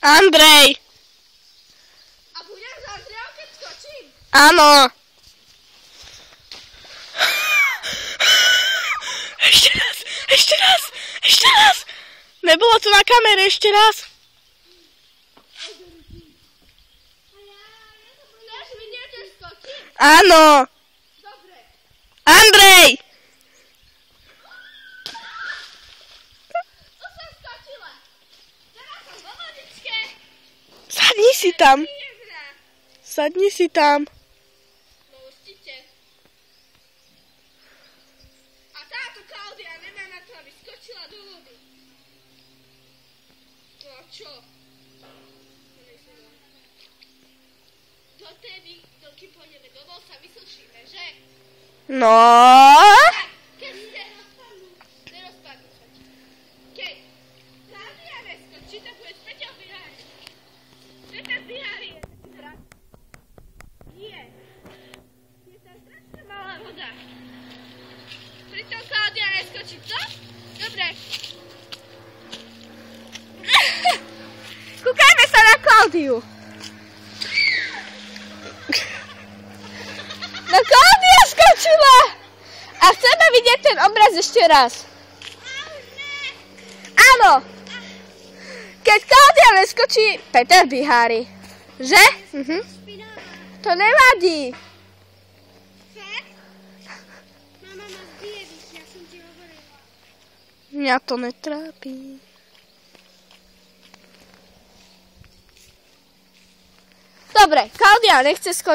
Andrej! A budem zazrieť, keď skočím? Áno. Ešte raz. Nebolo to na kamere, ešte raz. Chceš vidieť, že skočím? Áno. Dobre. Andrej! Tu som skočila. Teraz som vo vodičke. Sadni si tam. Jezra. Sadni si tam. No určite. A táto Klaudia nemá na to, aby skočila do vody. No a čo? Dotedy, dokým pôjdeme domov, sa vysušíme, že? No. Keď ste nerozpadnú sa ti. Keď Klaudia neskočí, tak bude Peťa v bihári. Peťa v bihári je strašná. Nie. Je tam strašne malá voda. Pritom Klaudia neskočí, co? Dobre. Kúkajme sa na Klaudiu. No Klaudia skočila. A chceme vidieť ten obraz ešte raz. Áno. Keď Klaudia neskočí, Peter v bihári. Že? To nevadí. Mama ma zbije, ja som ti hovorila. Mňa to netrápi. Dobre, Klaudia nechce skočiť.